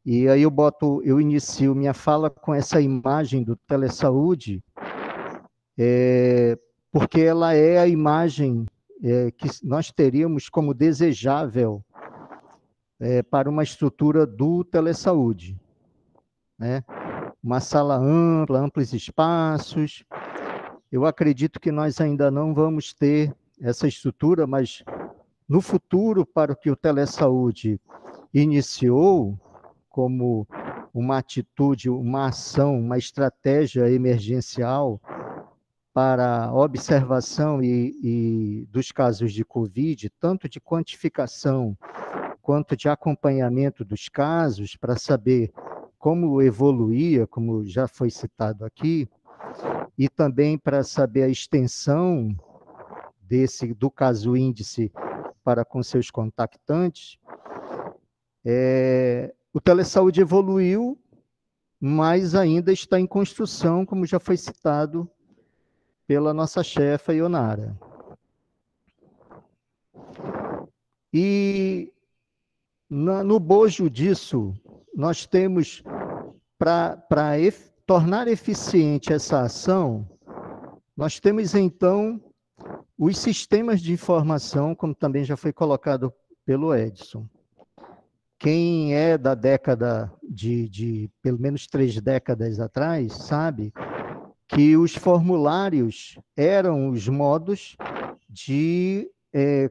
E aí eu inicio minha fala com essa imagem do telesaúde, porque ela é a imagem que nós teríamos como desejável para uma estrutura do telesaúde, né? Uma sala ampla, amplos espaços. Eu acredito que nós ainda não vamos ter essa estrutura, mas no futuro, para o que o telesaúde iniciou como uma atitude, uma ação, uma estratégia emergencial para observação dos casos de Covid, tanto de quantificação quanto de acompanhamento dos casos, para saber como evoluía, como já foi citado aqui, e também para saber a extensão do caso índice para com seus contactantes, o telesaúde evoluiu, mas ainda está em construção, como já foi citado pela nossa chefa Ionara. E no bojo disso, nós temos, para tornar eficiente essa ação, nós temos então os sistemas de informação, como também já foi colocado pelo Edson. Quem é da década de pelo menos 3 décadas atrás, sabe que os formulários eram os modos de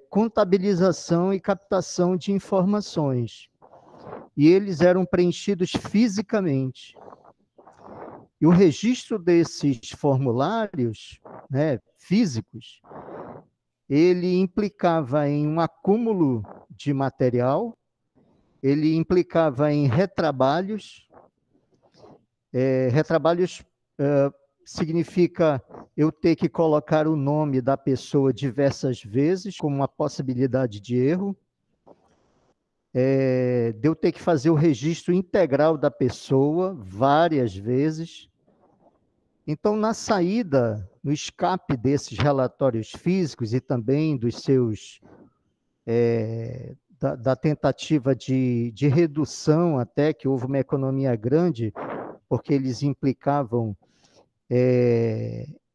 contabilização e captação de informações. E eles eram preenchidos fisicamente. E o registro desses formulários, né, físicos, ele implicava em um acúmulo de material, ele implicava em retrabalhos. Retrabalhos significa eu ter que colocar o nome da pessoa diversas vezes, com uma possibilidade de erro. De eu ter que fazer o registro integral da pessoa várias vezes. Então, na saída, no escape desses relatórios físicos e também dos seus da tentativa de redução, até que houve uma economia grande, porque eles implicavam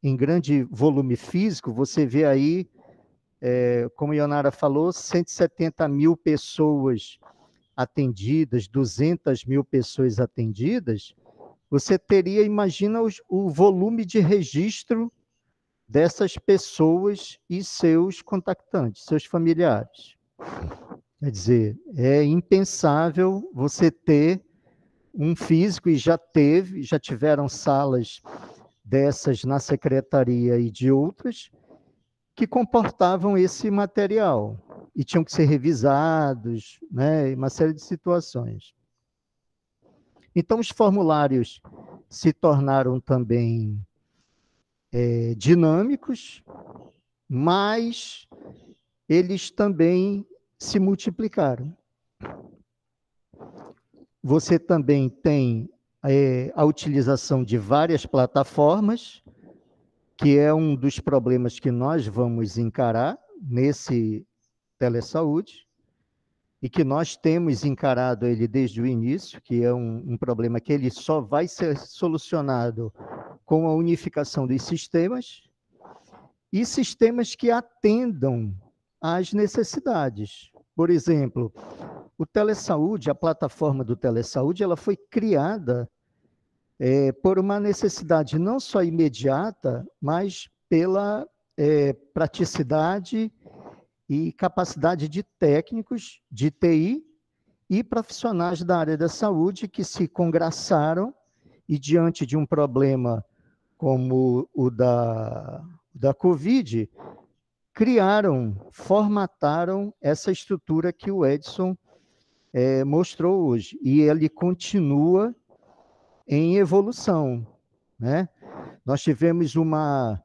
em grande volume físico. Você vê aí, como a Ionara falou, 170 mil pessoas atendidas, 200 mil pessoas atendidas. Você teria, imagina o volume de registro dessas pessoas e seus contactantes, seus familiares. Quer dizer, é impensável você ter um físico, e já tiveram salas dessas na secretaria e de outras, que comportavam esse material e tinham que ser revisados, né, uma série de situações. Então, os formulários se tornaram também dinâmicos, mas eles também se multiplicaram. Você também tem a utilização de várias plataformas, que é um dos problemas que nós vamos encarar nesse telesaúde, e que nós temos encarado ele desde o início, que é um problema que ele só vai ser solucionado com a unificação dos sistemas, e sistemas que atendam às necessidades. Por exemplo, o telesaúde, a plataforma do telesaúde, ela foi criada por uma necessidade não só imediata, mas pela praticidade e capacidade de técnicos de TI e profissionais da área da saúde que se congraçaram e, diante de um problema como o da Covid, formataram essa estrutura que o Edson mostrou hoje. E ele continua em evolução, né? Nós tivemos uma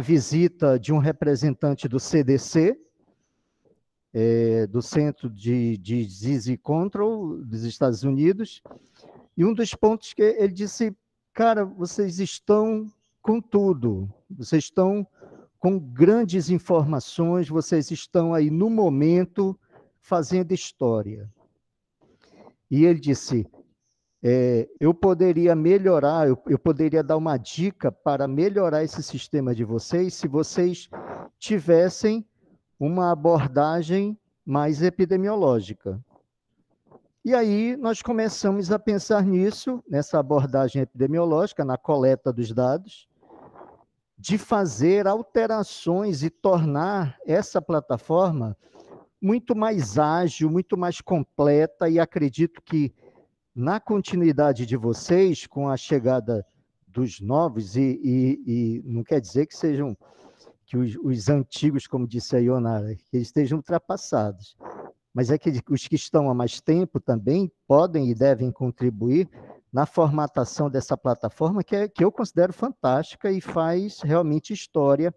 visita de um representante do CDC, do Centro de Disease Control dos Estados Unidos, e um dos pontos que ele disse, cara, vocês estão com tudo, vocês estão com grandes informações, vocês estão aí no momento fazendo história. E ele disse, eu poderia melhorar, eu poderia dar uma dica para melhorar esse sistema de vocês, se vocês tivessem uma abordagem mais epidemiológica. E aí nós começamos a pensar nisso, nessa abordagem epidemiológica, na coleta dos dados, de fazer alterações e tornar essa plataforma muito mais ágil, muito mais completa, e acredito que na continuidade de vocês, com a chegada dos novos, e não quer dizer que sejam que os antigos, como disse a Ionara, que eles estejam ultrapassados, mas é que os que estão há mais tempo também podem e devem contribuir na formatação dessa plataforma, que eu considero fantástica e faz realmente história.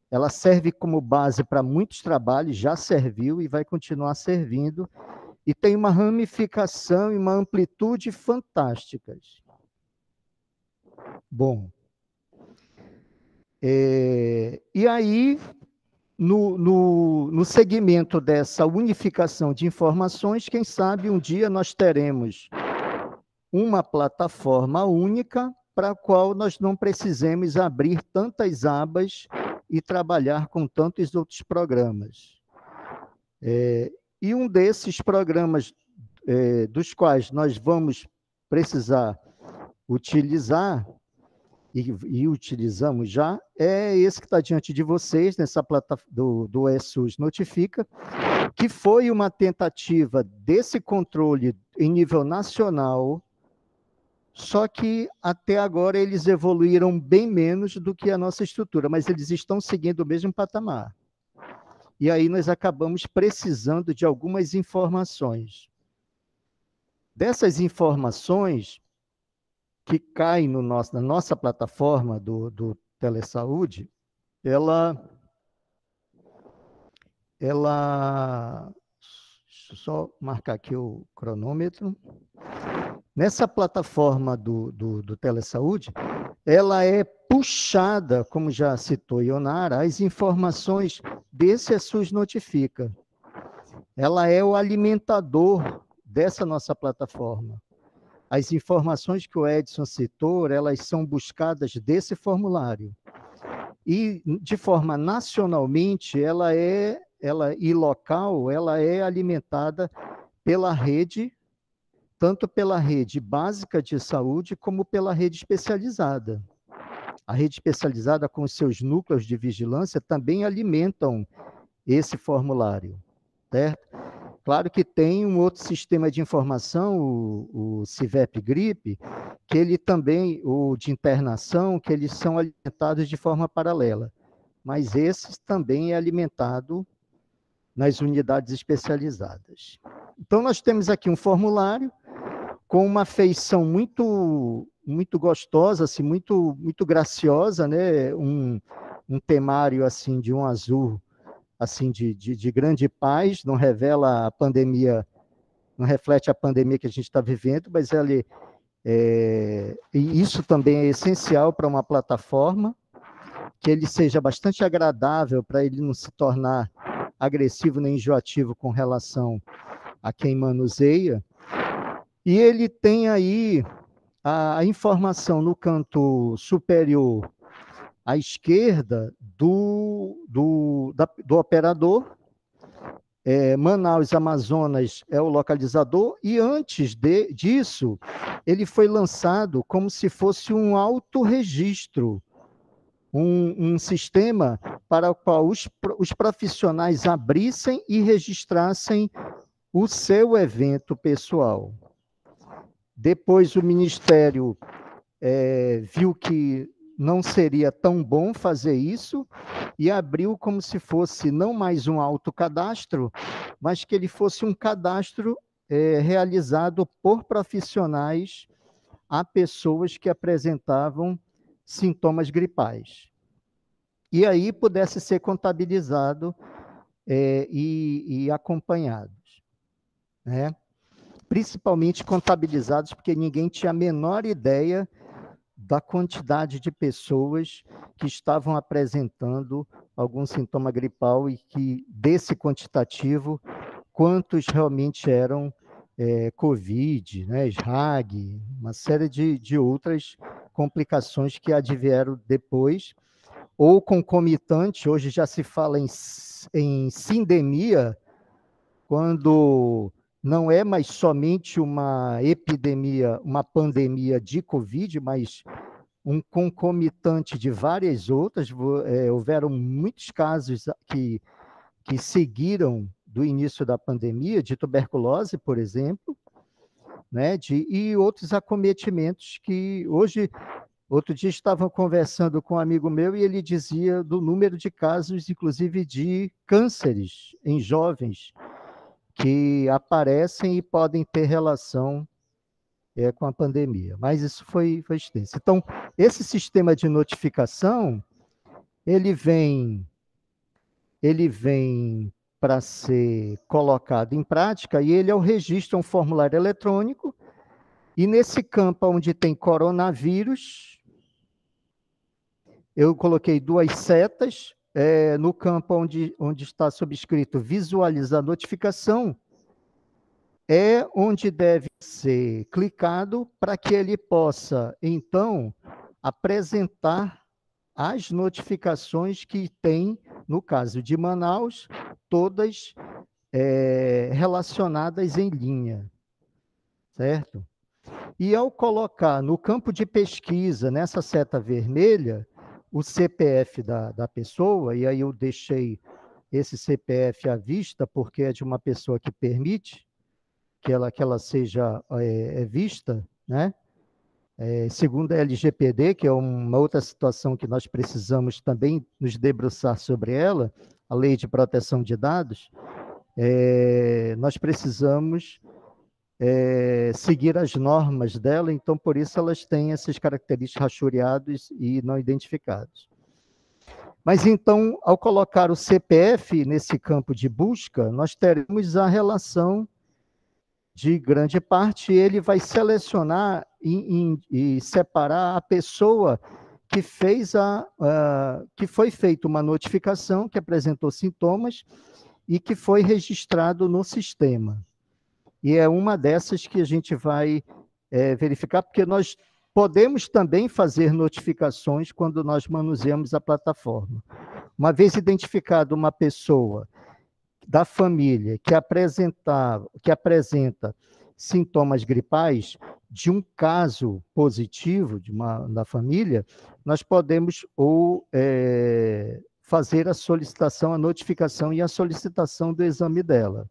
Ela serve como base para muitos trabalhos, já serviu e vai continuar servindo, e tem uma ramificação e uma amplitude fantásticas. Bom, e aí, no segmento dessa unificação de informações, quem sabe um dia nós teremos uma plataforma única para a qual nós não precisemos abrir tantas abas e trabalhar com tantos outros programas. E um desses programas dos quais nós vamos precisar utilizar, e utilizamos já, é esse que está diante de vocês, nessa plataforma do ESUS Notifica, que foi uma tentativa desse controle em nível nacional, só que até agora eles evoluíram bem menos do que a nossa estrutura, mas eles estão seguindo o mesmo patamar. E aí nós acabamos precisando de algumas informações. Dessas informações que caem na nossa plataforma do Telesaúde, ela... Deixa eu só marcar aqui o cronômetro. Nessa plataforma do Telesaúde, ela é puxada, como já citou Ionara, as informações desse SUS Notifica. Ela é o alimentador dessa nossa plataforma. As informações que o Edson citou, elas são buscadas desse formulário. E, de forma nacionalmente, e local, ela é alimentada pela rede, tanto pela rede básica de saúde, como pela rede especializada. A rede especializada, com os seus núcleos de vigilância, também alimentam esse formulário, certo? Claro que tem um outro sistema de informação, o CIVEP-GRIP, que ele também, o de internação, que eles são alimentados de forma paralela. Mas esse também é alimentado nas unidades especializadas. Então, nós temos aqui um formulário com uma feição muito gostosa, assim, muito graciosa, né? Um temário assim, de um azul assim, de grande paz, não revela a pandemia, não reflete a pandemia que a gente está vivendo, mas e isso também é essencial para uma plataforma, que ele seja bastante agradável, para ele não se tornar agressivo nem enjoativo com relação a quem manuseia. E ele tem aí a informação no canto superior à esquerda do operador. Manaus, Amazonas é o localizador, e antes disso, ele foi lançado como se fosse um autorregistro, um sistema para o qual os profissionais abrissem e registrassem o seu evento pessoal. Depois o Ministério viu que não seria tão bom fazer isso e abriu como se fosse não mais um autocadastro, mas que ele fosse um cadastro realizado por profissionais a pessoas que apresentavam sintomas gripais. E aí pudesse ser contabilizado e acompanhados, né? Principalmente contabilizados, porque ninguém tinha a menor ideia da quantidade de pessoas que estavam apresentando algum sintoma gripal, e que, desse quantitativo, quantos realmente eram Covid, né, SRAG, uma série de outras complicações que advieram depois, ou concomitante, hoje já se fala em sindemia, quando não é mais somente uma epidemia, uma pandemia de Covid, mas um concomitante de várias outras. Houveram muitos casos que seguiram do início da pandemia, de tuberculose, por exemplo, né, e outros acometimentos que hoje, outro dia estavam conversando com um amigo meu e ele dizia do número de casos, inclusive de cânceres em jovens, que aparecem e podem ter relação com a pandemia. Mas isso foi extenso. Então, esse sistema de notificação, ele vem para ser colocado em prática, e ele é o registro, é um formulário eletrônico, e nesse campo onde tem coronavírus, eu coloquei 2 setas, no campo onde está subscrito visualizar notificação, é onde deve ser clicado para que ele possa, então, apresentar as notificações que tem, no caso de Manaus, todas relacionadas em linha, certo? E ao colocar no campo de pesquisa, nessa seta vermelha, o CPF da pessoa, e aí eu deixei esse CPF à vista, porque é de uma pessoa que permite que ela seja vista, né? Segundo a LGPD, que é uma outra situação que nós precisamos também nos debruçar sobre ela, a Lei de Proteção de Dados, nós precisamos seguir as normas dela, então por isso elas têm essas características rastreadas e não identificadas. Mas então, ao colocar o CPF nesse campo de busca, nós teremos a relação de grande parte, ele vai selecionar e separar a pessoa que que foi feita uma notificação, que apresentou sintomas e que foi registrado no sistema. E é uma dessas que a gente vai verificar, porque nós podemos também fazer notificações quando nós manuseamos a plataforma. Uma vez identificada uma pessoa da família que apresenta sintomas gripais, de um caso positivo da família, nós podemos fazer a solicitação, a notificação e a solicitação do exame dela.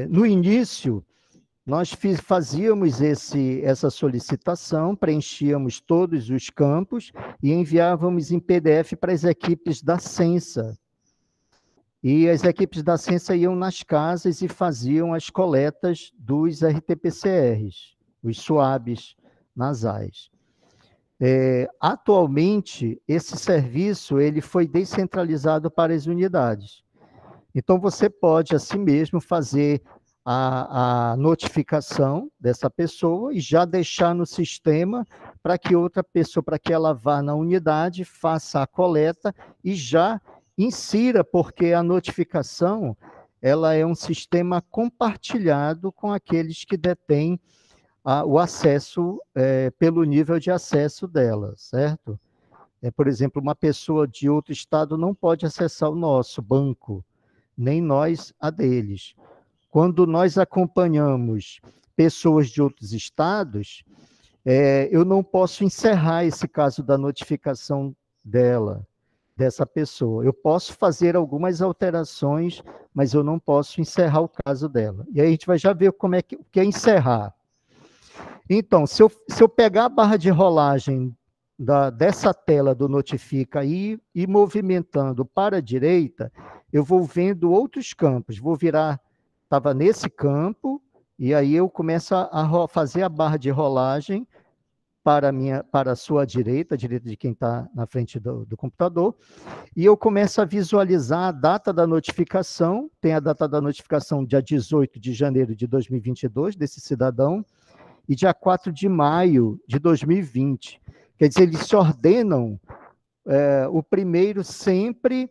No início, nós fazíamos essa solicitação, preenchíamos todos os campos e enviávamos em PDF para as equipes da Censa. E as equipes da Censa iam nas casas e faziam as coletas dos RT-PCRs, os SWABs nasais. Atualmente, esse serviço ele foi descentralizado para as unidades. Então, você pode, assim mesmo, fazer a notificação dessa pessoa e já deixar no sistema para que outra pessoa, para que ela vá na unidade, faça a coleta e já insira, porque a notificação ela é um sistema compartilhado com aqueles que detêm o acesso pelo nível de acesso dela, certo? Por exemplo, uma pessoa de outro estado não pode acessar o nosso banco, nem nós a deles. Quando nós acompanhamos pessoas de outros estados, eu não posso encerrar esse caso da notificação dessa pessoa. Eu posso fazer algumas alterações, mas eu não posso encerrar o caso dela. E aí a gente vai já ver o que é encerrar. Então, se eu pegar a barra de rolagem dessa tela do Notifica e ir movimentando para a direita, eu vou vendo outros campos. Vou virar, estava nesse campo, e aí eu começo a fazer a barra de rolagem para a sua direita, a direita de quem está na frente do computador, e eu começo a visualizar a data da notificação. Tem a data da notificação dia 18 de janeiro de 2022, desse cidadão, e dia 4 de maio de 2020. Quer dizer, eles se ordenam o primeiro sempre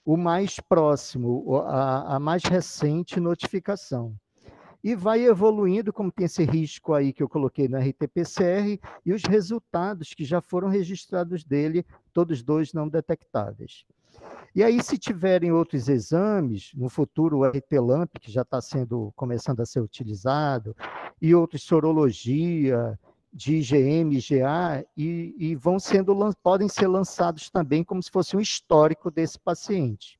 o mais próximo, a mais recente notificação. e vai evoluindo, como tem esse risco aí que eu coloquei no RT-PCR, e os resultados que já foram registrados dele, todos dois não detectáveis. E aí, se tiverem outros exames, no futuro o RT-LAMP, que já está começando a ser utilizado, e outros sorologia, de IgM, IgA, e podem ser lançados também como se fosse um histórico desse paciente.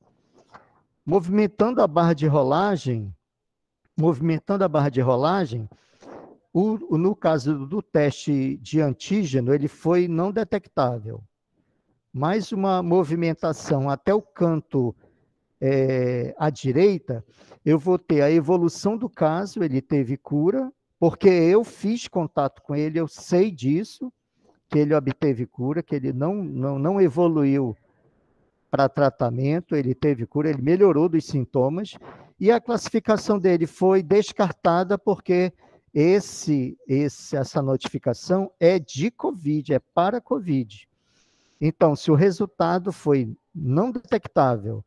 Movimentando a barra de rolagem, no caso do teste de antígeno, ele foi não detectável. Mais uma movimentação até o canto à direita, eu vou ter a evolução do caso, ele teve cura, porque eu fiz contato com ele, eu sei disso, que ele obteve cura, que ele não evoluiu para tratamento, ele teve cura, ele melhorou dos sintomas, e a classificação dele foi descartada porque essa notificação é de COVID, é para COVID. Então, se o resultado foi não detectável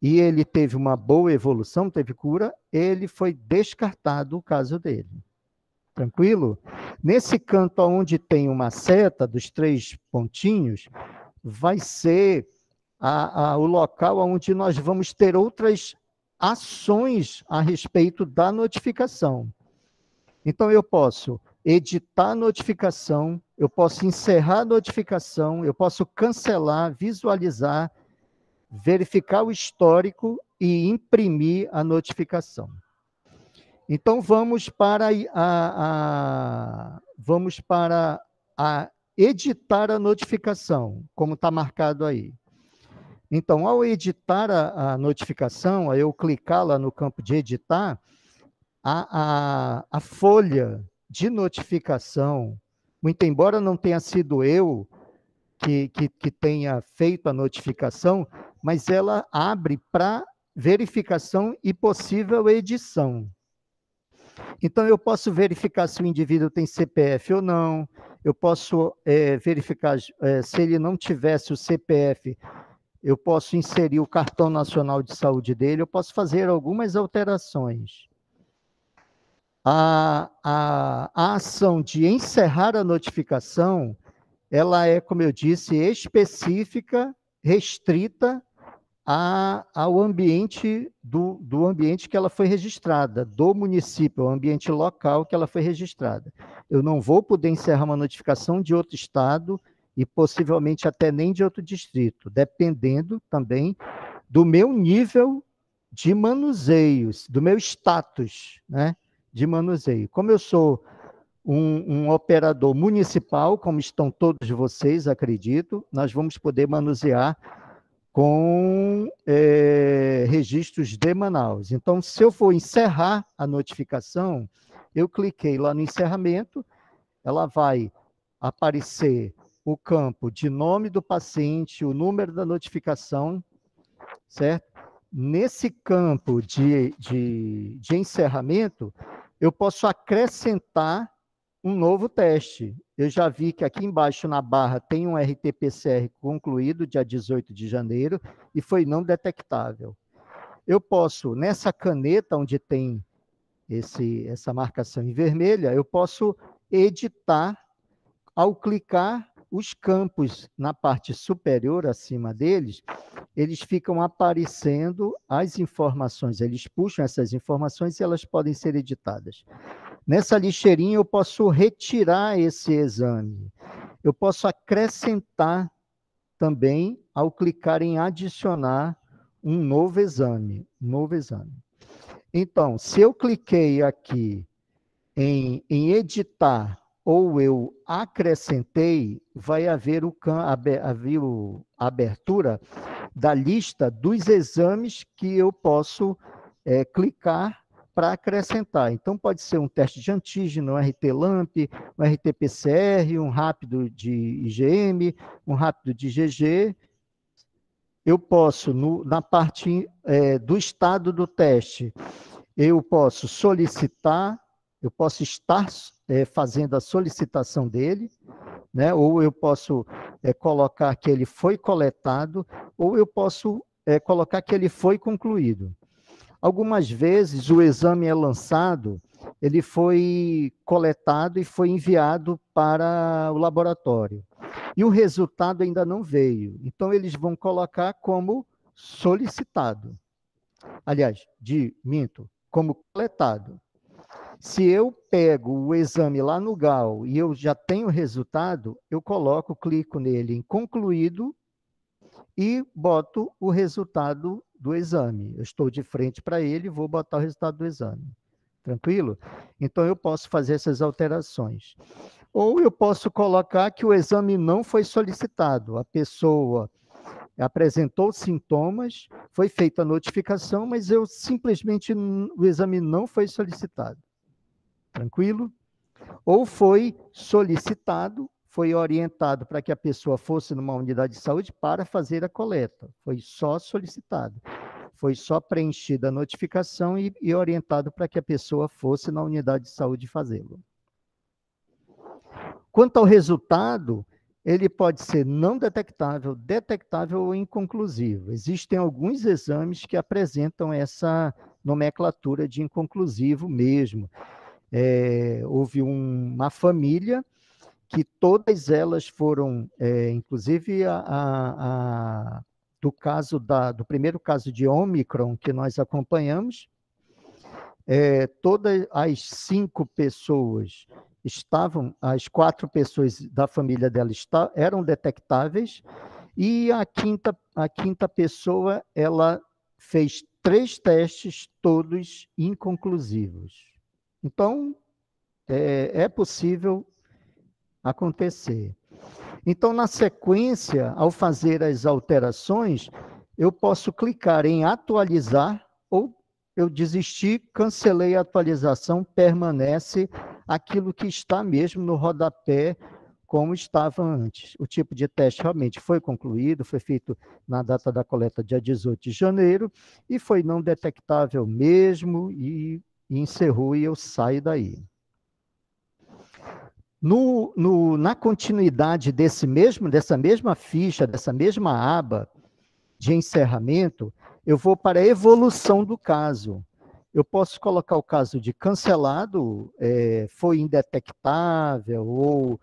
e ele teve uma boa evolução, teve cura, ele foi descartado o caso dele. Tranquilo? Nesse canto onde tem uma seta dos 3 pontinhos, vai ser o local onde nós vamos ter outras ações a respeito da notificação. Então, eu posso editar a notificação, eu posso encerrar a notificação, eu posso cancelar, visualizar, verificar o histórico e imprimir a notificação. Então, vamos para editar a notificação, como está marcado aí. Então, ao editar a notificação, aí eu clicar lá no campo de editar, a folha de notificação, muito embora não tenha sido eu que tenha feito a notificação, mas ela abre para verificação e possível edição. Então, eu posso verificar se o indivíduo tem CPF ou não, eu posso verificar se ele não tivesse o CPF, eu posso inserir o cartão nacional de saúde dele, eu posso fazer algumas alterações. A ação de encerrar a notificação, ela é, como eu disse, específica, restrita ao ambiente do ambiente que ela foi registrada, do município, o ambiente local que ela foi registrada. Eu não vou poder encerrar uma notificação de outro estado e possivelmente até nem de outro distrito, dependendo também do meu nível de manuseios, do meu status, né, de manuseio. Como eu sou um operador municipal, como estão todos vocês, acredito, nós vamos poder manusear com registros de Manaus. Então, se eu for encerrar a notificação, eu cliquei lá no encerramento, ela vai aparecer o campo de nome do paciente, o número da notificação, certo? Nesse campo de encerramento, eu posso acrescentar um novo teste. Eu já vi que aqui embaixo na barra tem um RT-PCR concluído, dia 18 de janeiro, e foi não detectável. Eu posso, nessa caneta onde tem essa marcação em vermelha, eu posso editar, ao clicar os campos na parte superior, acima deles, eles ficam aparecendo as informações, eles puxam essas informações e elas podem ser editadas. Nessa lixeirinha eu posso retirar esse exame. Eu posso acrescentar também ao clicar em adicionar um novo exame. Então, se eu cliquei aqui em editar ou eu acrescentei, vai haver a abertura da lista dos exames que eu posso clicar para acrescentar. Então, pode ser um teste de antígeno, um RT-LAMP, um RT-PCR, um rápido de IgM, um rápido de IgG. Eu posso, na parte do estado do teste, eu posso solicitar, eu posso estar fazendo a solicitação dele, né? Ou eu posso colocar que ele foi coletado, ou eu posso colocar que ele foi concluído. Algumas vezes o exame é lançado ele foi coletado e foi enviado para o laboratório. E o resultado ainda não veio. Então, eles vão colocar como solicitado. Aliás, minto, como coletado. Se eu pego o exame lá no GAL e eu já tenho o resultado, eu clico nele em concluído e boto o resultado do exame. Eu estou de frente para ele e vou botar o resultado do exame. Tranquilo? Então, eu posso fazer essas alterações. Ou eu posso colocar que o exame não foi solicitado. A pessoa apresentou sintomas, foi feita a notificação, mas o exame não foi solicitado. Tranquilo? Ou foi solicitado, foi orientado para que a pessoa fosse numa unidade de saúde para fazer a coleta. Foi só solicitado. Foi só preenchida a notificação e orientado para que a pessoa fosse na unidade de saúde fazê-lo. Quanto ao resultado, ele pode ser não detectável, detectável ou inconclusivo. Existem alguns exames que apresentam essa nomenclatura de inconclusivo mesmo. Houve uma família que todas elas foram, inclusive do primeiro caso de Ômicron que nós acompanhamos, todas as 5 pessoas as 4 pessoas da família dela eram detectáveis, e a quinta pessoa, ela fez 3 testes, todos inconclusivos. Então, é possível acontecer. Então, na sequência, ao fazer as alterações, eu posso clicar em atualizar, ou eu desisti, cancelei a atualização, permanece aquilo que está mesmo no rodapé, como estava antes. O tipo de teste realmente foi concluído, foi feito na data da coleta, dia 18 de janeiro, e foi não detectável mesmo, e encerrou e eu saio daí. Na continuidade dessa mesma ficha, dessa mesma aba de encerramento, eu vou para a evolução do caso. Eu posso colocar o caso de cancelado, foi indetectável, ou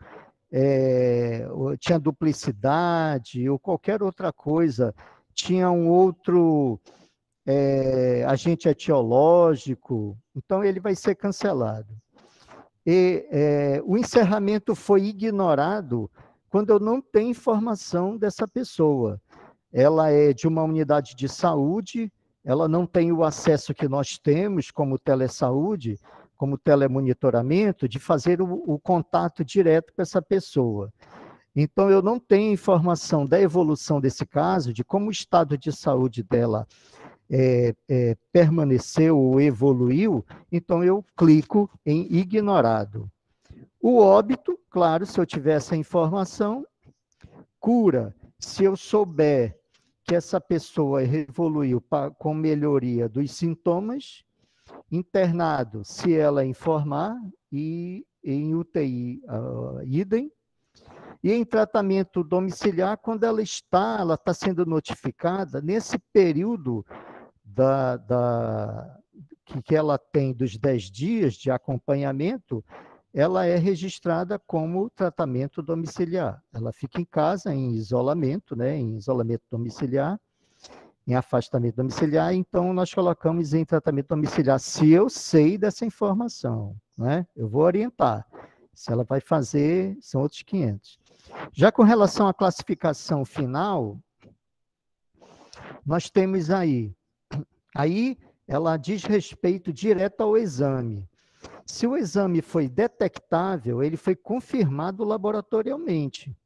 tinha duplicidade, ou qualquer outra coisa, tinha um outro agente etiológico, então ele vai ser cancelado. E o encerramento foi ignorado quando eu não tenho informação dessa pessoa. Ela é de uma unidade de saúde, ela não tem o acesso que nós temos como telesaúde, como telemonitoramento, de fazer o contato direto com essa pessoa. Então, eu não tenho informação da evolução desse caso, de como o estado de saúde dela permaneceu ou evoluiu, então eu clico em ignorado. O óbito, claro, se eu tiver essa informação. Cura, se eu souber que essa pessoa evoluiu com melhoria dos sintomas. Internado, se ela informar, e em UTI, idem. E em tratamento domiciliar, quando ela está sendo notificada, nesse período que ela tem dos 10 dias de acompanhamento, ela é registrada como tratamento domiciliar. Ela fica em casa, em isolamento, né, em isolamento domiciliar, em afastamento domiciliar, então nós colocamos em tratamento domiciliar, se eu sei dessa informação, né? Eu vou orientar. Se ela vai fazer, são outros 500. Já com relação à classificação final, nós temos aí ela diz respeito direto ao exame. Se o exame foi detectável, ele foi confirmado laboratorialmente.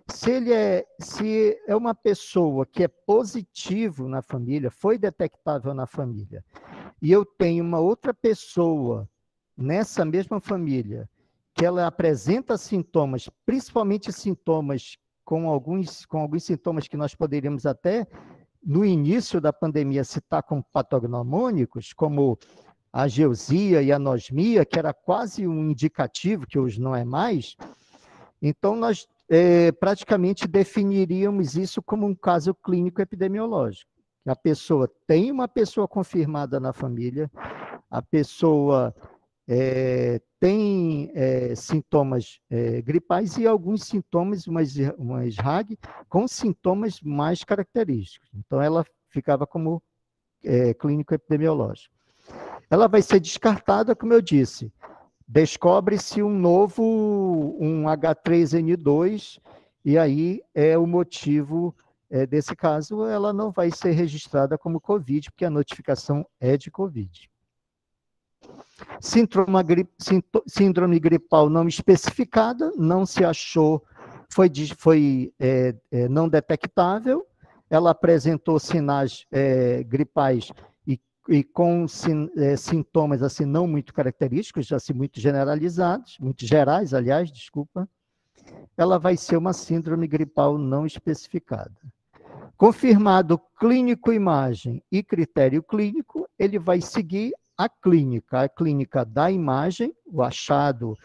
Se é uma pessoa que é positivo na família, foi detectável na família, e eu tenho uma outra pessoa nessa mesma família, que ela apresenta sintomas, principalmente sintomas com alguns sintomas que nós poderíamos até, no início da pandemia, citar como patognomônicos, como a ageusia e a anosmia, que era quase um indicativo, que hoje não é mais. Então, nós praticamente definiríamos isso como um caso clínico epidemiológico. A pessoa tem uma pessoa confirmada na família, a pessoa tem sintomas gripais e alguns sintomas, umas RAG, com sintomas mais característicos. Então, ela ficava como clínico epidemiológico. Ela vai ser descartada, como eu disse, descobre-se um novo, um H3N2, e aí é o motivo desse caso, ela não vai ser registrada como COVID, porque a notificação é de COVID. Síndrome gripal não especificada, não se achou, foi não detectável, ela apresentou sinais gripais e com sintomas assim não muito característicos, assim muito generalizados, muito gerais, aliás, desculpa. Ela vai ser uma síndrome gripal não especificada. Confirmado clínico imagem e critério clínico, ele vai seguir a clínica da imagem, o achado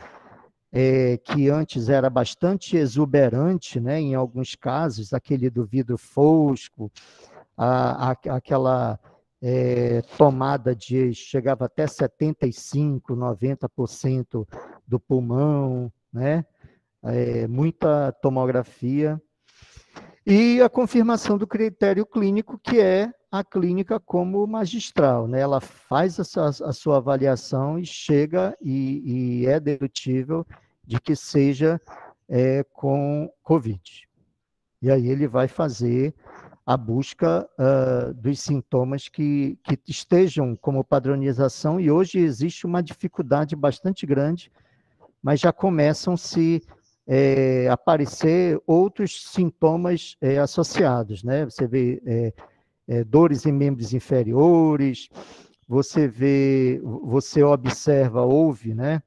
que antes era bastante exuberante, né, em alguns casos, aquele do vidro fosco, aquela tomada chegava até 75%, 90% do pulmão, né, muita tomografia. E a confirmação do critério clínico, que é a clínica como magistral, né? Ela faz a sua avaliação e chega e é dedutível de que seja com COVID. E aí ele vai fazer a busca dos sintomas que estejam como padronização, e hoje existe uma dificuldade bastante grande, mas já começam a se aparecer outros sintomas associados, né? Você vê dores em membros inferiores, você observa, ouve, né?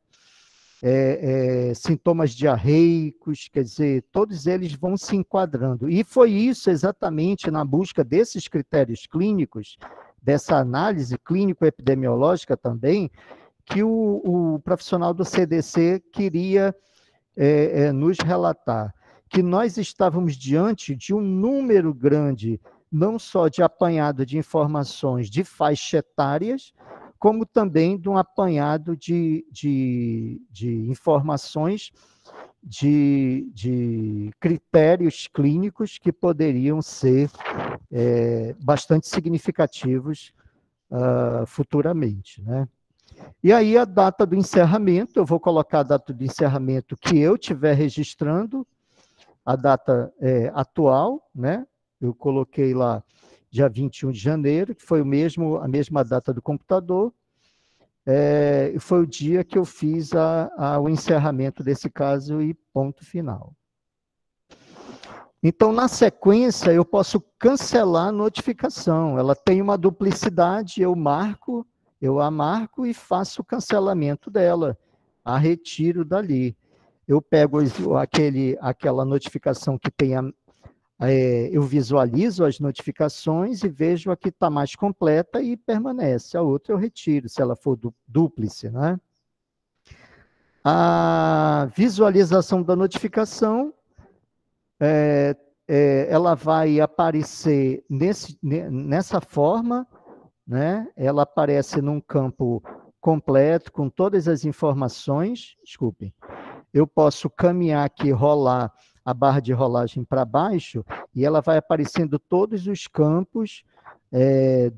Sintomas diarreicos, quer dizer, todos eles vão se enquadrando. E foi isso exatamente na busca desses critérios clínicos, dessa análise clínico-epidemiológica também, que o profissional do CDC queria nos relatar, que nós estávamos diante de um número grande, não só de apanhado de informações de faixa etárias, como também de um apanhado de informações de critérios clínicos que poderiam ser bastante significativos futuramente, né? E aí a data do encerramento, eu vou colocar a data do encerramento que eu estiver registrando, a data atual, né? Eu coloquei lá dia 21 de janeiro, que foi a mesma data do computador, foi o dia que eu fiz o encerramento desse caso e ponto final. Então, na sequência, eu posso cancelar a notificação. Ela tem uma duplicidade, eu a marco e faço o cancelamento dela, a retiro dali. Eu pego aquela notificação que tem eu visualizo as notificações e vejo a que está mais completa e permanece. A outra eu retiro, se ela for dúplice, né? A visualização da notificação, ela vai aparecer nessa forma, né? Ela aparece num campo completo, com todas as informações. Desculpem. Eu posso caminhar aqui, rolar a barra de rolagem para baixo, e ela vai aparecendo todos os campos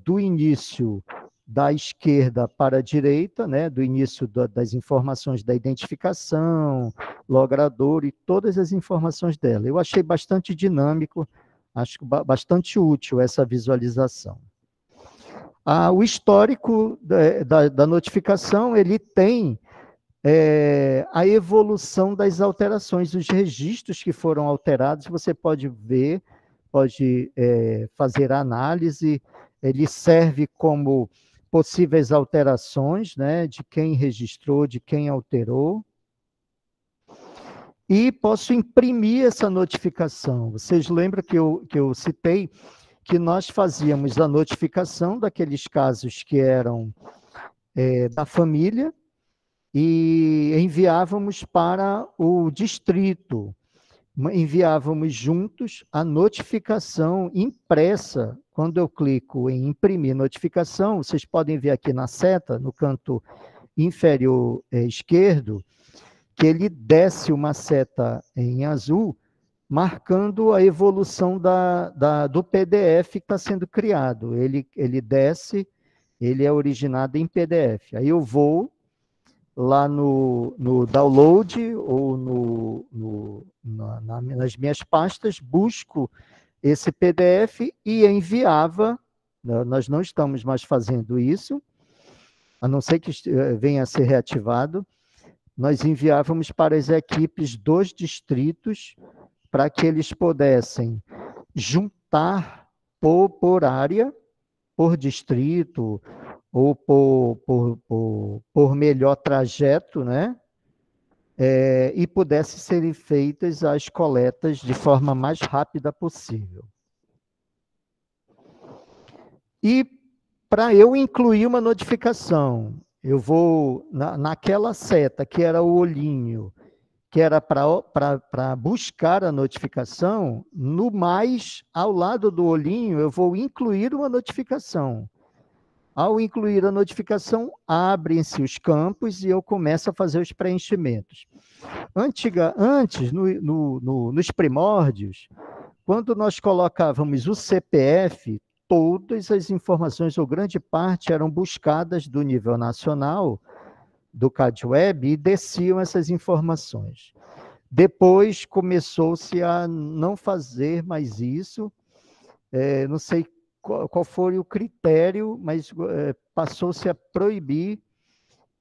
do início da esquerda para a direita, né, do início das informações da identificação, logrador e todas as informações dela. Eu achei bastante dinâmico, acho bastante útil essa visualização. O histórico da notificação, ele tem a evolução das alterações, os registros que foram alterados, você pode ver, pode fazer análise, ele serve como possíveis alterações, né, de quem registrou, de quem alterou, e posso imprimir essa notificação. Vocês lembram que eu citei que nós fazíamos a notificação daqueles casos que eram da família, e enviávamos para o distrito, enviávamos juntos a notificação impressa. Quando eu clico em imprimir notificação, vocês podem ver aqui na seta, no canto inferior esquerdo, que ele desce uma seta em azul, marcando a evolução do PDF que está sendo criado. Ele desce, ele é originado em PDF. Aí eu vou lá no download ou nas minhas pastas, busco esse PDF e enviava. Nós não estamos mais fazendo isso, a não ser que venha a ser reativado. Nós enviávamos para as equipes dos distritos para que eles pudessem juntar por área, por distrito, ou por melhor trajeto, né? E pudessem serem feitas as coletas de forma mais rápida possível. E para eu incluir uma notificação, eu vou naquela seta que era o olhinho, que era para buscar a notificação, no mais, ao lado do olhinho, eu vou incluir uma notificação. Ao incluir a notificação, abrem-se os campos e eu começo a fazer os preenchimentos. Antes, nos primórdios, quando nós colocávamos o CPF, todas as informações, ou grande parte, eram buscadas do nível nacional, do CADWeb, e desciam essas informações. Depois começou-se a não fazer mais isso, não sei qual foi o critério, mas passou-se a proibir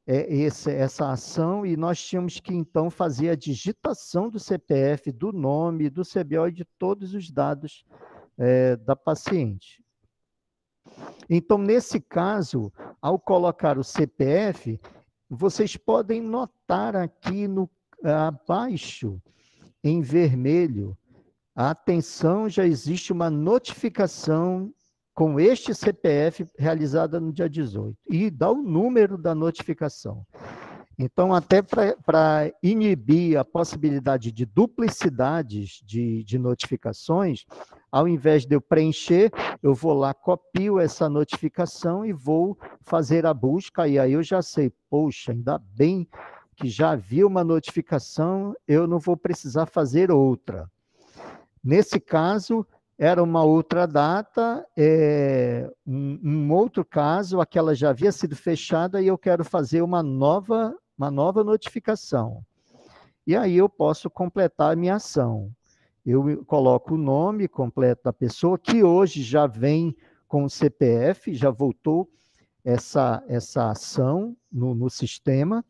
essa ação, e nós tínhamos que, então, fazer a digitação do CPF, do nome, do CBO e de todos os dados da paciente. Então, nesse caso, ao colocar o CPF, vocês podem notar aqui abaixo, em vermelho, atenção, já existe uma notificação com este CPF realizada no dia 18, e dá o número da notificação. Então, até para inibir a possibilidade de duplicidades de notificações, ao invés de eu preencher, eu vou lá, copio essa notificação e vou fazer a busca, e aí eu já sei, poxa, ainda bem que já havia uma notificação, eu não vou precisar fazer outra. Nesse caso, era uma outra data, um outro caso, aquela já havia sido fechada e eu quero fazer uma nova notificação. E aí eu posso completar a minha ação. Eu coloco o nome completo da pessoa, que hoje já vem com o CPF, já voltou essa ação no sistema.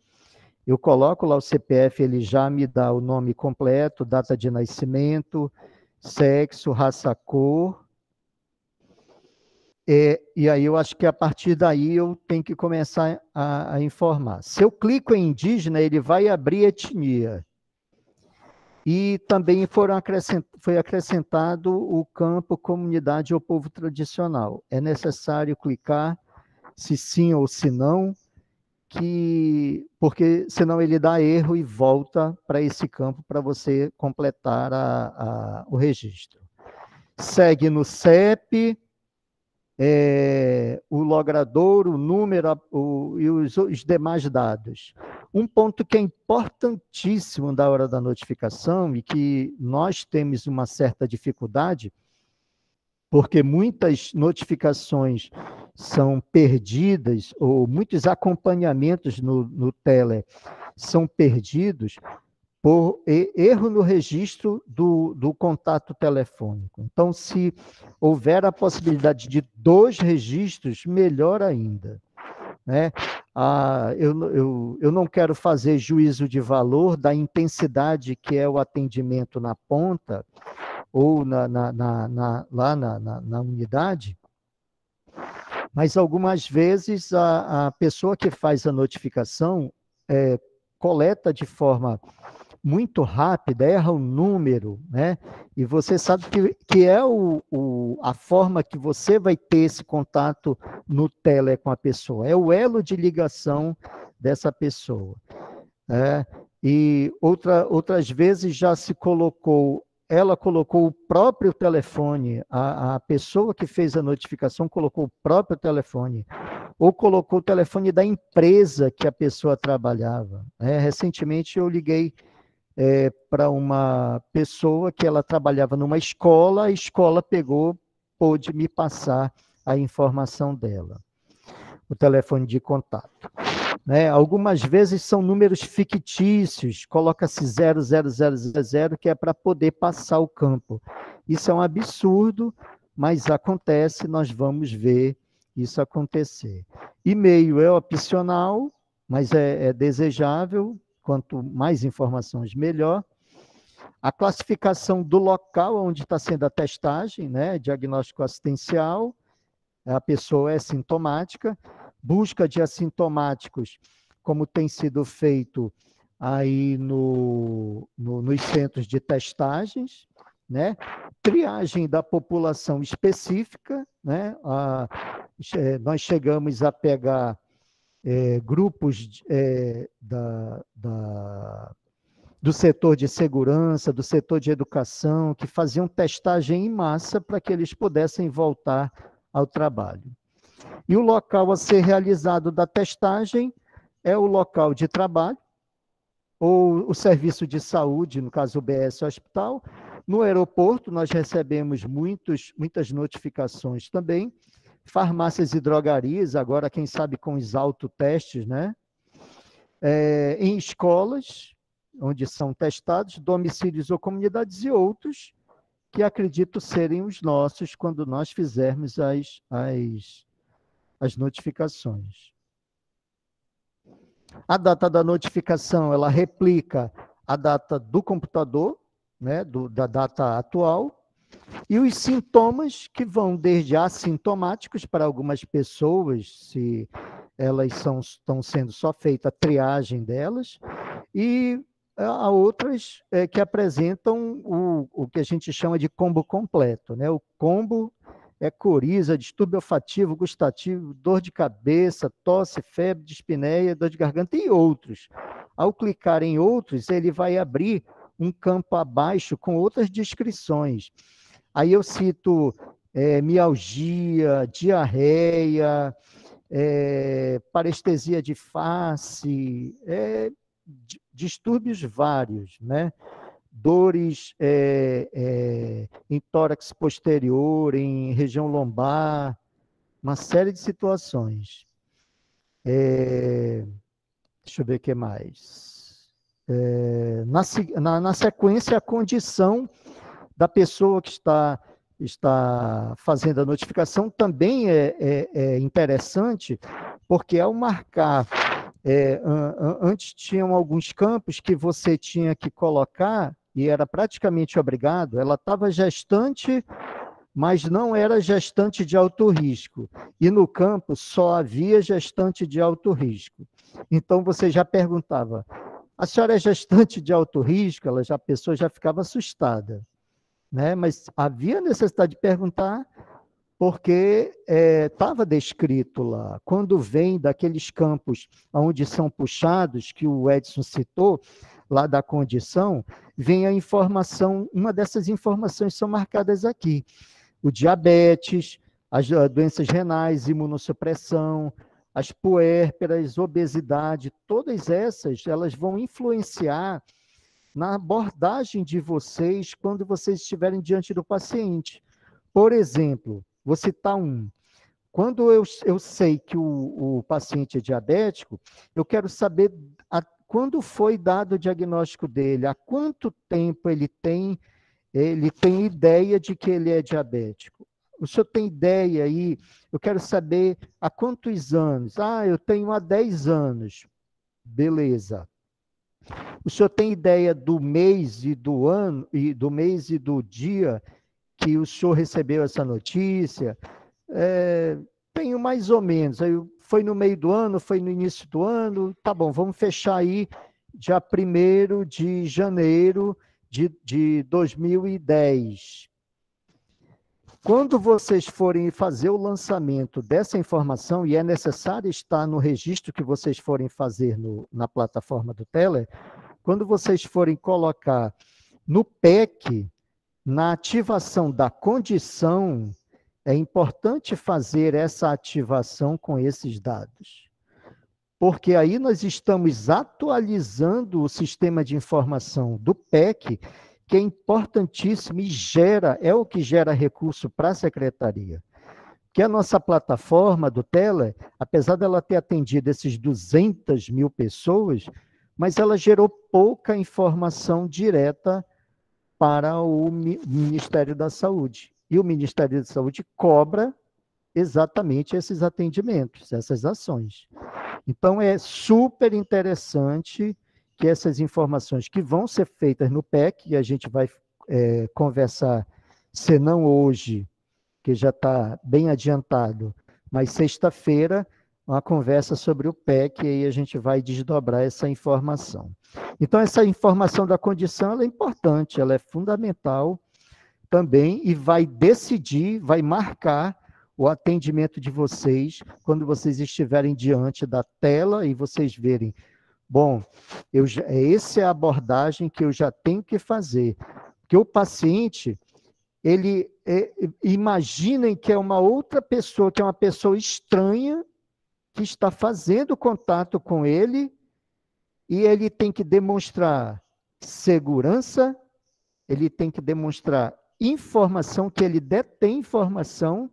Eu coloco lá o CPF, ele já me dá o nome completo, data de nascimento, sexo, raça, cor. E aí eu acho que a partir daí eu tenho que começar a informar. Se eu clico em indígena, ele vai abrir etnia. E também foi acrescentado o campo comunidade ou povo tradicional. É necessário clicar se sim ou se não, porque senão ele dá erro e volta para esse campo para você completar o registro. Segue no CEP, o logrador, o número e os demais dados. Um ponto que é importantíssimo da hora da notificação e que nós temos uma certa dificuldade, porque muitas notificações são perdidas, ou muitos acompanhamentos no tele são perdidos por erro no registro do contato telefônico. Então, se houver a possibilidade de 2 registros, melhor ainda. Né? Eu não quero fazer juízo de valor da intensidade que é o atendimento na ponta, ou lá na unidade, mas algumas vezes a pessoa que faz a notificação coleta de forma muito rápida, erra o número, né? E você sabe que é a forma que você vai ter esse contato no tele com a pessoa, é o elo de ligação dessa pessoa. E outras vezes já se colocou, ela colocou o próprio telefone, a pessoa que fez a notificação colocou o próprio telefone, ou colocou o telefone da empresa que a pessoa trabalhava. Recentemente eu liguei para uma pessoa que ela trabalhava numa escola, a escola pôde me passar a informação dela, o telefone de contato. Algumas vezes são números fictícios, coloca-se 00000, que é para poder passar o campo. Isso é um absurdo, mas acontece, nós vamos ver isso acontecer. E-mail é opcional, mas é desejável, quanto mais informações, melhor. A classificação do local onde está sendo a testagem, diagnóstico assistencial, a pessoa é sintomática, busca de assintomáticos, como tem sido feito aí nos centros de testagens, triagem da população específica, nós chegamos a pegar grupos do setor de segurança, do setor de educação, que faziam testagem em massa para que eles pudessem voltar ao trabalho. E o local a ser realizado da testagem é o local de trabalho, ou o serviço de saúde, no caso o BS Hospital. No aeroporto, nós recebemos muitas notificações também. Farmácias e drogarias, agora, quem sabe, com os autotestes, em escolas, onde são testados, domicílios ou comunidades e outros, que acredito serem os nossos quando nós fizermos as notificações. A data da notificação, ela replica a data do computador, da data atual, e os sintomas, que vão desde assintomáticos para algumas pessoas, se elas estão sendo só feita a triagem delas, e há outras que apresentam o que a gente chama de combo completo. O combo é coriza, distúrbio olfativo, gustativo, dor de cabeça, tosse, febre, dispneia, dor de garganta e outros. Ao clicar em outros, ele vai abrir um campo abaixo com outras descrições. Aí eu cito mialgia, diarreia, parestesia de face, distúrbios vários, dores em tórax posterior, em região lombar, uma série de situações. Deixa eu ver o que mais. Na sequência, a condição da pessoa que está fazendo a notificação também é interessante, porque ao marcar, antes tinham alguns campos que você tinha que colocar, e era praticamente obrigado, ela estava gestante, mas não era gestante de alto risco. E no campo só havia gestante de alto risco. Então você já perguntava, a senhora é gestante de alto risco? A pessoa já ficava assustada. Mas havia necessidade de perguntar, porque estava descrito lá. Quando vem daqueles campos onde são puxados, que o Edson citou, lá da condição, vem a informação, uma dessas informações são marcadas aqui. O diabetes, as doenças renais, imunossupressão, as puérperas, obesidade, todas essas, elas vão influenciar na abordagem de vocês quando vocês estiverem diante do paciente. Por exemplo, vou citar um. Quando eu sei que o paciente é diabético, eu quero saber quando foi dado o diagnóstico dele, há quanto tempo ele tem ideia de que ele é diabético. O senhor tem ideia aí? Eu quero saber há quantos anos. Eu tenho há 10 anos. Beleza. O senhor tem ideia do mês e do ano, e do mês e do dia que o senhor recebeu essa notícia? Tenho mais ou menos. Foi no meio do ano, foi no início do ano? Tá bom, vamos fechar aí dia 1º de janeiro de 2010. Quando vocês forem fazer o lançamento dessa informação, e é necessário estar no registro que vocês forem fazer na plataforma do Teller, quando vocês forem colocar no PEC, na ativação da condição, é importante fazer essa ativação com esses dados, porque aí nós estamos atualizando o sistema de informação do PEC, que é importantíssimo e é o que gera recurso para a secretaria. Que a nossa plataforma do Tela, apesar dela ter atendido esses 200 mil pessoas, mas ela gerou pouca informação direta para o Ministério da Saúde. E o Ministério da Saúde cobra exatamente esses atendimentos, essas ações. Então, é super interessante que essas informações que vão ser feitas no PEC, e a gente vai conversar, se não hoje, que já está bem adiantado, mas sexta-feira, uma conversa sobre o PEC, e aí a gente vai desdobrar essa informação. Então, essa informação da condição ela é importante, ela é fundamental também, e vai decidir, vai marcar o atendimento de vocês, quando vocês estiverem diante da tela e vocês verem, bom, essa é a abordagem que eu já tenho que fazer, porque o paciente, imaginem que é uma outra pessoa, que é uma pessoa estranha, que está fazendo contato com ele, e ele tem que demonstrar segurança, ele tem que demonstrar informação, que ele detém informação,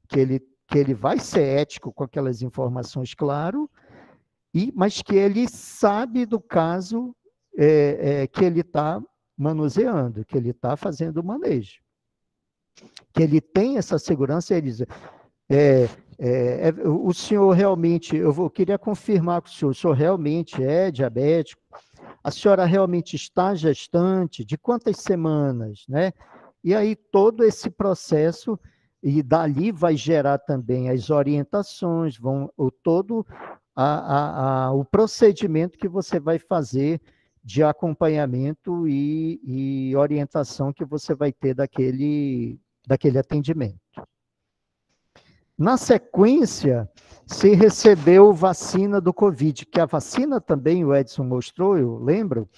que ele vai ser ético com aquelas informações, claro, mas que ele sabe do caso que ele está manuseando, que ele está fazendo o manejo. Que ele tem essa segurança, ele diz, o senhor realmente, eu queria confirmar com o senhor realmente é diabético, a senhora realmente está gestante, de quantas semanas, né? E aí todo esse processo, e dali vai gerar também as orientações, todo o procedimento que você vai fazer de acompanhamento e orientação que você vai ter daquele atendimento. Na sequência, se recebeu vacina do Covid, que a vacina também, o Edson mostrou, eu lembro,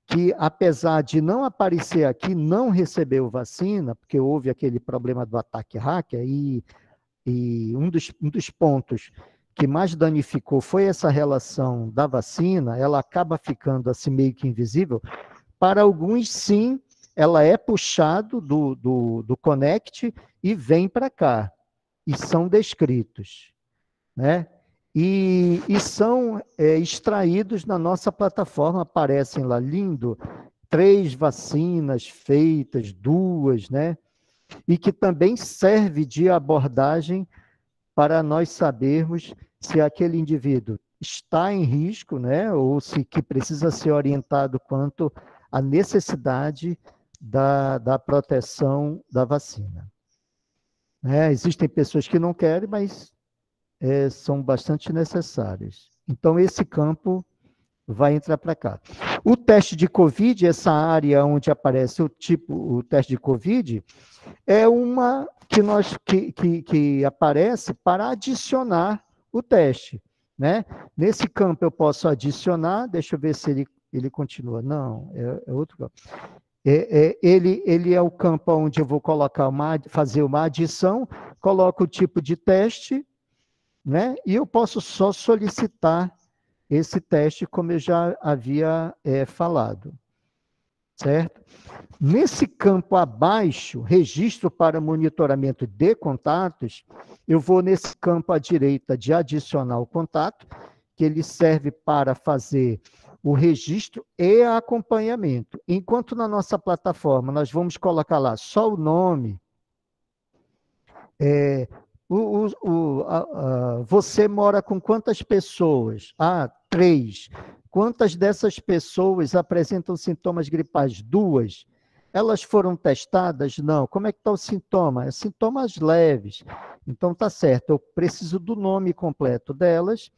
que apesar de não aparecer aqui, não recebeu vacina, porque houve aquele problema do ataque hacker, e um dos pontos que mais danificou foi essa relação da vacina, ela acaba ficando assim meio que invisível. Para alguns, sim, ela é puxado do Connect e vem para cá, e são descritos, né? E são extraídos na nossa plataforma, aparecem lá, lindo, 3 vacinas feitas, 2, né? E que também serve de abordagem para nós sabermos se aquele indivíduo está em risco, né? Ou se que precisa ser orientado quanto à necessidade da proteção da vacina. Existem pessoas que não querem, mas são bastante necessárias. Então, esse campo vai entrar para cá. O teste de COVID, essa área onde aparece o teste de COVID, é uma que aparece para adicionar o teste, né? Nesse campo eu posso adicionar, deixa eu ver se ele continua. Não, é outro campo. Ele é o campo onde eu vou fazer uma adição, coloco o tipo de teste, né? E eu posso só solicitar esse teste, como eu já havia falado, certo? Nesse campo abaixo, registro para monitoramento de contatos, eu vou nesse campo à direita de adicionar o contato, que ele serve para fazer o registro e acompanhamento. Enquanto na nossa plataforma nós vamos colocar lá só o nome, você mora com quantas pessoas? 3. Quantas dessas pessoas apresentam sintomas gripais? 2. Elas foram testadas? Não. Como é que está o sintoma? Sintomas leves. Então, tá certo. Eu preciso do nome completo delas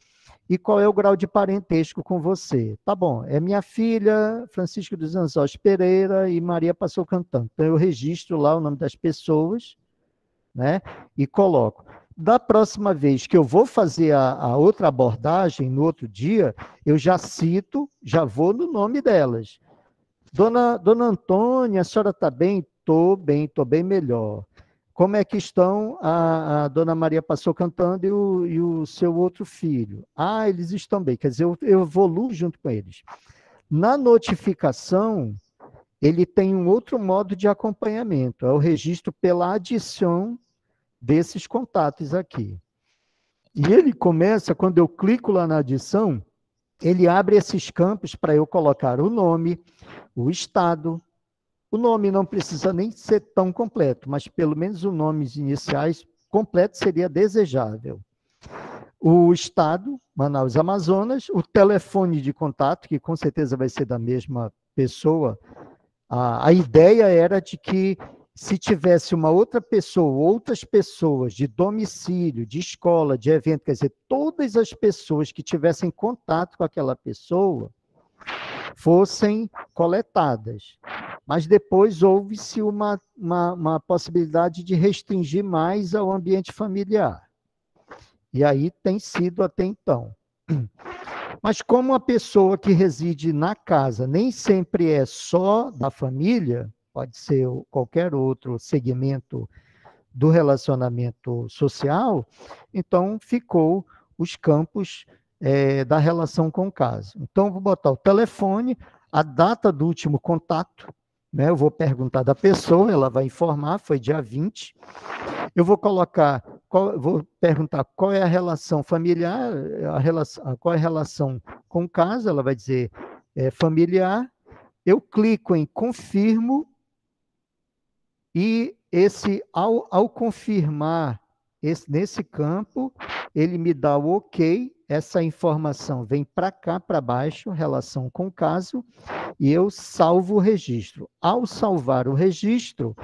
e qual é o grau de parentesco com você. Tá bom. É minha filha, Francisco dos Anjos Pereira e Maria Passou Cantando. Então, eu registro lá o nome das pessoas, né? E coloco. Da próxima vez que eu vou fazer a outra abordagem, no outro dia, eu já cito, já vou no nome delas. Dona Antônia, a senhora está bem? Estou bem melhor. como é que estão, a dona Maria passou cantando e o seu outro filho? Ah, eles estão bem, quer dizer, eu evoluo junto com eles. Na notificação, ele tem um outro modo de acompanhamento, é o registro pela adição desses contatos aqui. E ele começa, quando eu clico lá na adição, ele abre esses campos para eu colocar o nome, o estado. O nome não precisa nem ser tão completo, mas pelo menos os nomes iniciais completo seria desejável. O estado, Manaus, Amazonas, o telefone de contato, que com certeza vai ser da mesma pessoa. A ideia era de que se tivesse uma outra pessoa, outras pessoas de domicílio, de escola, de evento, quer dizer, todas as pessoas que tivessem contato com aquela pessoa fossem coletadas. Mas depois houve-se uma possibilidade de restringir mais ao ambiente familiar. E aí tem sido até então. Mas como a pessoa que reside na casa nem sempre é só da família, pode ser qualquer outro segmento do relacionamento social, então ficou os campos da relação com o caso. Então, vou botar o telefone, a data do último contato, né? Eu vou perguntar da pessoa, ela vai informar, foi dia 20. Eu vou colocar, vou perguntar qual é a relação familiar, qual é a relação com o caso, ela vai dizer familiar. Eu clico em confirmo e ao confirmar nesse campo, ele me dá o ok, essa informação vem para cá, para baixo, relação com o caso, e eu salvo o registro. Ao salvar o registro,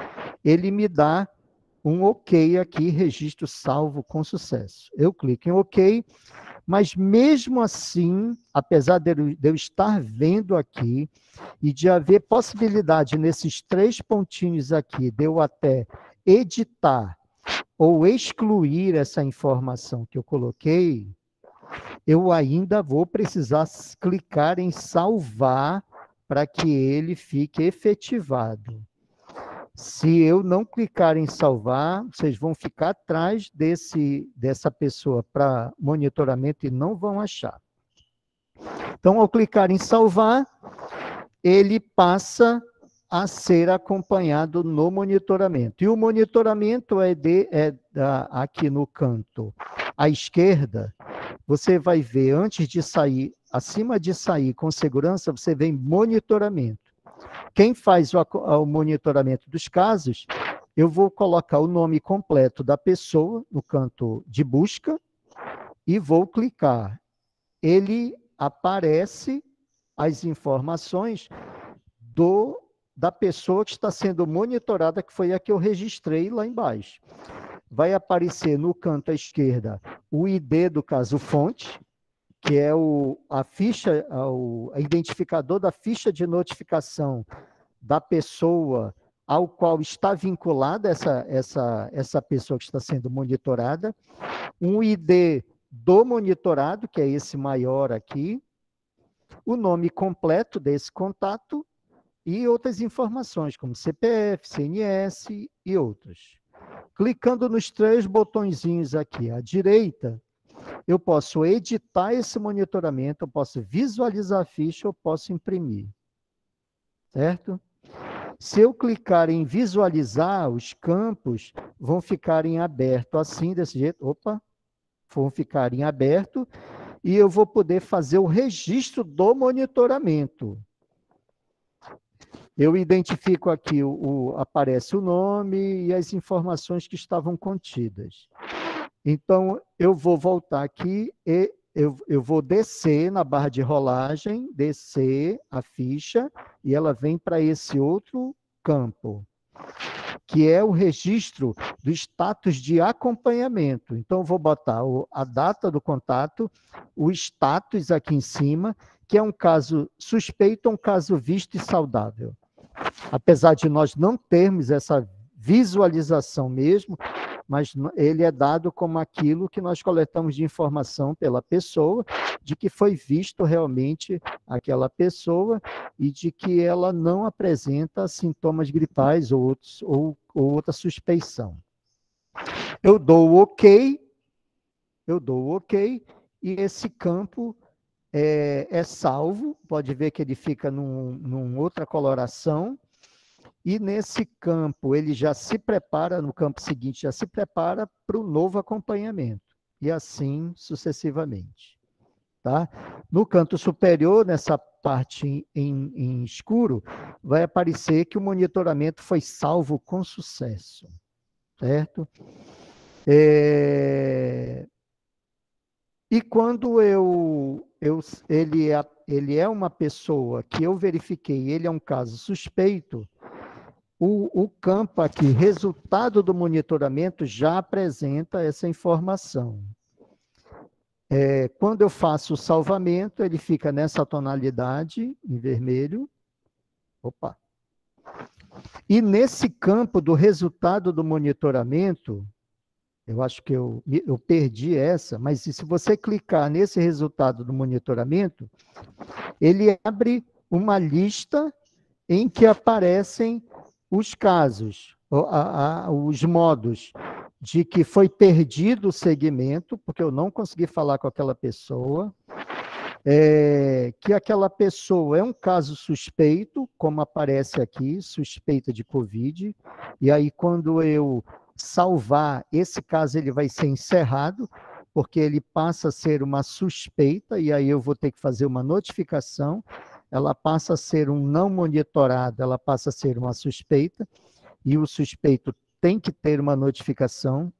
ele me dá um ok aqui, registro salvo com sucesso. Eu clico em ok, mas mesmo assim, apesar de eu estar vendo aqui, e de haver possibilidade nesses 3 pontinhos aqui, de eu até editar ou excluir essa informação que eu coloquei, eu ainda vou precisar clicar em salvar para que ele fique efetivado. Se eu não clicar em salvar, vocês vão ficar atrás dessa pessoa para monitoramento e não vão achar. Então, ao clicar em salvar, ele passa a ser acompanhado no monitoramento. E o monitoramento aqui no canto à esquerda, você vai ver, antes de sair, acima de sair com segurança, você vê monitoramento. Quem faz o monitoramento dos casos, eu vou colocar o nome completo da pessoa no canto de busca e vou clicar. Ele aparece as informações da pessoa que está sendo monitorada, que foi a que eu registrei lá embaixo. Vai aparecer no canto à esquerda o ID do caso fonte, que é o identificador da ficha de notificação da pessoa ao qual está vinculada essa pessoa que está sendo monitorada, um ID do monitorado, que é esse maior aqui, o nome completo desse contato e outras informações, como CPF, CNS e outros. Clicando nos 3 botõezinhos aqui à direita, eu posso editar esse monitoramento, eu posso visualizar a ficha, eu posso imprimir. Certo? Se eu clicar em visualizar, os campos vão ficar em aberto assim, desse jeito. Opa! Vão ficar em aberto e eu vou poder fazer o registro do monitoramento. Eu identifico aqui, aparece o nome e as informações que estavam contidas. Então, eu vou voltar aqui e eu vou descer na barra de rolagem, descer a ficha, e ela vem para esse outro campo, que é o registro do status de acompanhamento. Então, eu vou botar a data do contato, o status aqui em cima, que é um caso suspeito ou um caso visto e saudável. Apesar de nós não termos essa visualização mesmo, mas ele é dado como aquilo que nós coletamos de informação pela pessoa, de que foi visto realmente aquela pessoa e de que ela não apresenta sintomas gripais ou outra suspeição. eu dou o ok, e esse campo é salvo, pode ver que ele fica numa outra coloração, e nesse campo ele já se prepara, no campo seguinte, já se prepara para o novo acompanhamento, e assim sucessivamente. Tá? No canto superior, nessa parte em escuro, vai aparecer que o monitoramento foi salvo com sucesso, certo? E quando ele é uma pessoa que eu verifiquei, ele é um caso suspeito, o campo aqui, resultado do monitoramento, já apresenta essa informação. Quando eu faço o salvamento, ele fica nessa tonalidade, em vermelho. Opa! E nesse campo do resultado do monitoramento, eu acho que eu perdi essa, mas se você clicar nesse resultado do monitoramento, ele abre uma lista em que aparecem os casos, os modos de que foi perdido o segmento, porque eu não consegui falar com aquela pessoa, que aquela pessoa é um caso suspeito, como aparece aqui, suspeita de Covid, e aí quando eu salvar, esse caso ele vai ser encerrado, porque ele passa a ser uma suspeita, e aí eu vou ter que fazer uma notificação, ela passa a ser um não monitorado, ela passa a ser uma suspeita, e o suspeito tem que ter uma notificação,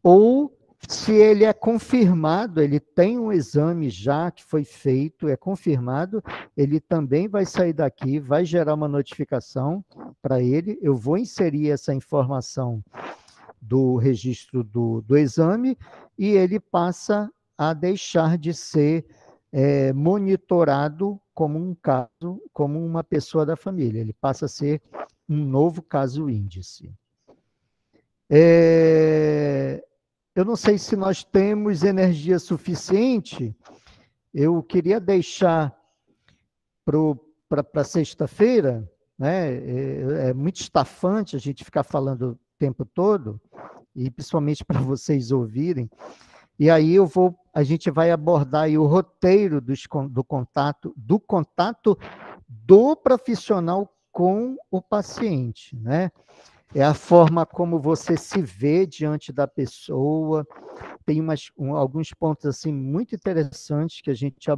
ou se ele é confirmado, ele tem um exame já que foi feito, é confirmado, ele também vai sair daqui, vai gerar uma notificação para ele, eu vou inserir essa informação do registro do exame e ele passa a deixar de ser monitorado como um caso, como uma pessoa da família, ele passa a ser um novo caso índice. Eu não sei se nós temos energia suficiente, eu queria deixar para sexta-feira, né? É muito estafante a gente ficar falando o tempo todo, e principalmente para vocês ouvirem, e aí a gente vai abordar aí o roteiro do contato do profissional com o paciente, né? É a forma como você se vê diante da pessoa. Tem alguns pontos assim muito interessantes que a gente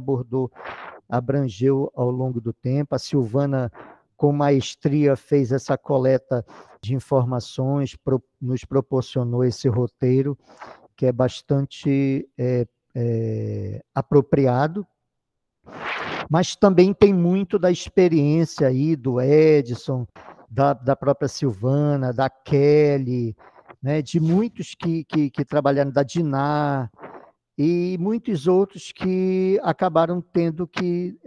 abrangeu ao longo do tempo. A Silvana, com maestria, fez essa coleta de informações, nos proporcionou esse roteiro, que é bastante apropriado, mas também tem muito da experiência aí do Edson, da própria Silvana, da Kelly, né, de muitos que trabalharam, da Diná, e muitos outros que acabaram tendo que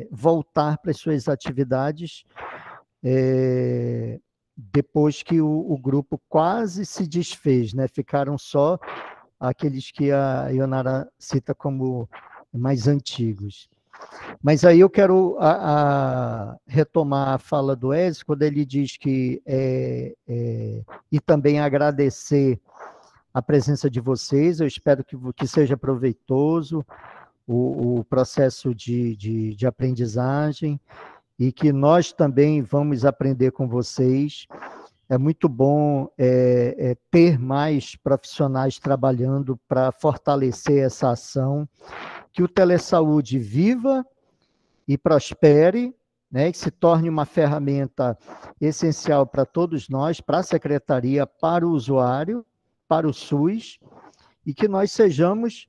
voltar para as suas atividades depois que o grupo quase se desfez, né? Ficaram só aqueles que a Ionara cita como mais antigos. Mas aí eu quero retomar a fala do Edson, quando ele diz que, e também agradecer a presença de vocês, eu espero que seja proveitoso o processo de aprendizagem, e que nós também vamos aprender com vocês. É muito bom ter mais profissionais trabalhando para fortalecer essa ação, que o Telesaúde viva e prospere, né, que se torne uma ferramenta essencial para todos nós, para a Secretaria, para o usuário, para o SUS, e que nós sejamos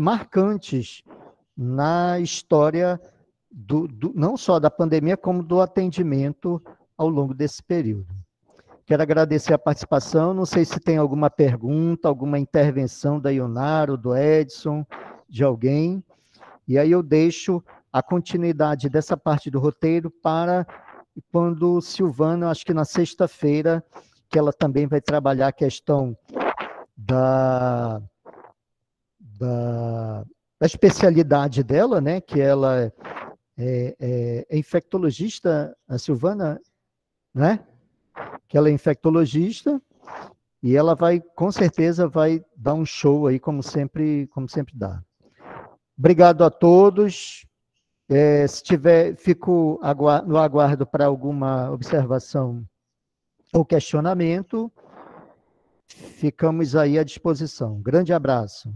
marcantes na história não só da pandemia, como do atendimento ao longo desse período. Quero agradecer a participação, não sei se tem alguma pergunta, alguma intervenção da Ionara, do Edson, de alguém, e aí eu deixo a continuidade dessa parte do roteiro para quando Silvana, acho que na sexta-feira, que ela também vai trabalhar a questão da especialidade dela, né, que ela é infectologista, a Silvana, né? Que ela é infectologista, E ela vai, com certeza, vai dar um show aí, como sempre dá. Obrigado a todos. Se tiver, fico no aguardo para alguma observação ou questionamento. Ficamos aí à disposição. Grande abraço.